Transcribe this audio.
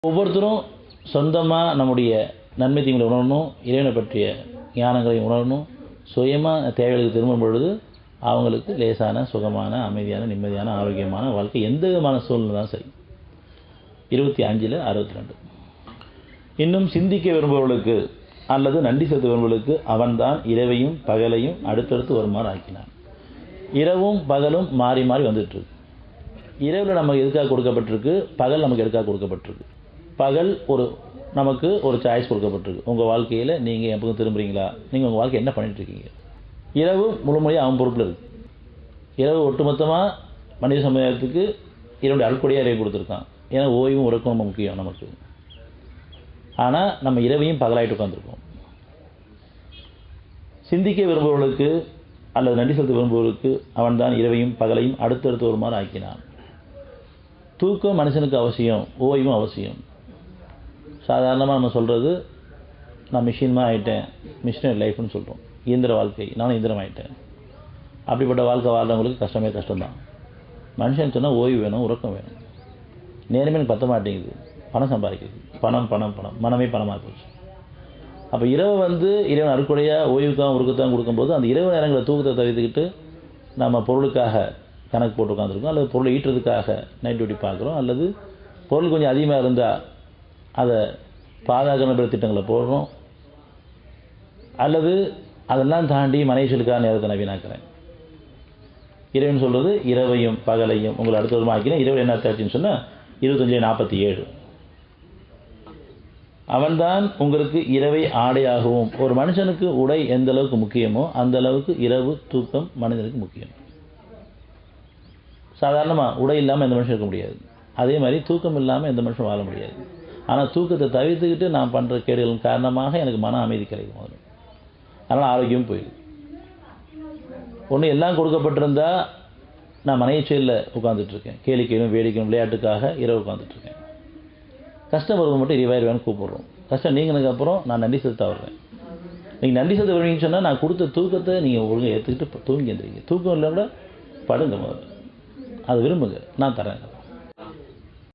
ஒவ்வொருத்தரும் சொந்தமாக நம்முடைய நன்மை தீமைகளை உணரணும், இறைவனை பற்றிய ஞானங்களை உணரணும். சுயமாக தேவைகளுக்கு திரும்பும் பொழுது அவங்களுக்கு லேசான, சுகமான, அமைதியான, நிம்மதியான, ஆரோக்கியமான வாழ்க்கை எந்த விதமான சூழ்நிலை தான் சரி. 25ல் 62. இன்னும் சிந்திக்க விரும்புபவர்களுக்கு அல்லது நன்றி செலுத்த விரும்புபவர்களுக்கு அவன்தான் இரவையும் பகலையும் அடுத்தடுத்து வருமாறு ஆக்கினான். இரவும் பகலும் மாறி மாறி வந்துட்டு இரவில் நமக்கு எதுக்காக கொடுக்கப்பட்டிருக்கு, பகல் நமக்கு எதுக்காக கொடுக்கப்பட்டிருக்கு. பகல் நமக்கு ஒரு சாய்ஸ் கொடுக்கப்பட்டிருக்கு. உங்கள் வாழ்க்கையில் நீங்கள் எப்போதும் திரும்புகிறீங்களா, நீங்கள் உங்கள் வாழ்க்கை என்ன பண்ணிட்டு இருக்கீங்க. இரவு முழுமையாக அவன் பொறுப்பில் இருக்குது. இரவு ஒட்டுமொத்தமாக மனித சமுதாயத்துக்கு இரவுடைய அருட்கொடையாக இறைவன் கொடுத்துருக்கான். ஏன்னா ஓய்வும் உறக்கம் ரொம்ப முக்கியம் நமக்கு. ஆனால் நம்ம இரவையும் பகலாயிட்டு உட்காந்துருக்கோம். சிந்திக்க விரும்புபவர்களுக்கு அல்லது நன்றி செலுத்த விரும்புபவர்களுக்கு அவன்தான் இரவையும் பகலையும் அடுத்தடுத்து வருமாறு ஆக்கினான். தூக்கம் மனுஷனுக்கு அவசியம், ஓய்வும் அவசியம். சாதாரணமாக நம்ம சொல்கிறது, நான் மிஷின்மாக ஆகிட்டேன், மிஷினரி லைஃப்னு சொல்கிறோம். இயந்திர வாழ்க்கை, நானும் இயந்திரம் ஆகிட்டேன். அப்படிப்பட்ட வாழ்க்கை வாழ்றவங்களுக்கு கஷ்டம்தான். மனுஷன் சொன்னால் ஓய்வு வேணும், உறக்கம் வேணும். நேரமே எனக்கு பத்த மாட்டேங்குது, பணம் சம்பாதிக்குது, பணம் பணம் பணம், மனமே பணமாக போச்சு. அப்போ இரவு இறைவன் அருட்கொடையாக ஓய்வுக்காக உறக்கத்தான் கொடுக்கும்போது அந்த இரவு நேரங்களை தூக்கத்தை தவிர்த்துக்கிட்டு நம்ம பொருளுக்காக கணக்கு போட்டு உட்காந்துருக்கோம், அல்லது பொருளை ஈட்டுறதுக்காக நைட் டியூட்டி பார்க்குறோம், அல்லது பொருள் கொஞ்சம் அதிகமாக இருந்தால் அதை பாதுகாக்கிற திட்டங்களை போடுறோம், அல்லது அதெல்லாம் தாண்டி மனைவிகளுக்காக நேரத்தை நான் வீணாக்கிறேன். இறைவன் சொல்கிறது இரவையும் பகலையும் உங்களை அடுத்த வருமா ஆக்கினேன். இரவு என்ன அர்த்தம்னு சொன்னால் 25:47. அவன்தான் உங்களுக்கு இரவை ஆடையாகவும். ஒரு மனுஷனுக்கு உடை எந்த அளவுக்கு முக்கியமோ அந்த அளவுக்கு இரவு தூக்கம் மனிதனுக்கு முக்கியம். சாதாரணமாக உடை இல்லாமல் எந்த மனுஷன் இருக்க முடியாது, அதே மாதிரி தூக்கம் இல்லாமல் எந்த மனுஷனும் வாழ முடியாது. ஆனால் தூக்கத்தை தவிர்த்துக்கிட்டு நான் பண்ணுற கேடுகளின் காரணமாக எனக்கு மன அமைதி கிடைக்கும். அதனால் ஆரோக்கியம் போயிடுது. ஒன்று எல்லாம் கொடுக்கப்பட்டிருந்தா நான் மனைச்சையில் உட்காந்துட்ருக்கேன், கேளிக்கையிலும் வேடிக்கையும் விளையாட்டுக்காக இரவு உட்காந்துட்ருக்கேன். கஷ்டம் வருவது மட்டும் இறைவாயிரம் கூப்பிடுறோம். கஷ்டம் நீங்கினதுக்கு அப்புறம் நான் நன்றி செலுத்த வர்றேன். நீங்கள் நன்றி செலுத்த வருவீங்கன்னு சொன்னால் நான் கொடுத்த தூக்கத்தை நீங்கள் ஒழுங்காக ஏற்றுக்கிட்டு தூங்கி எழுந்திரிங்க. தூக்கம் இல்லை கூட படுங்க, முதல்ல அதை விரும்புங்க, நான் தரேன்.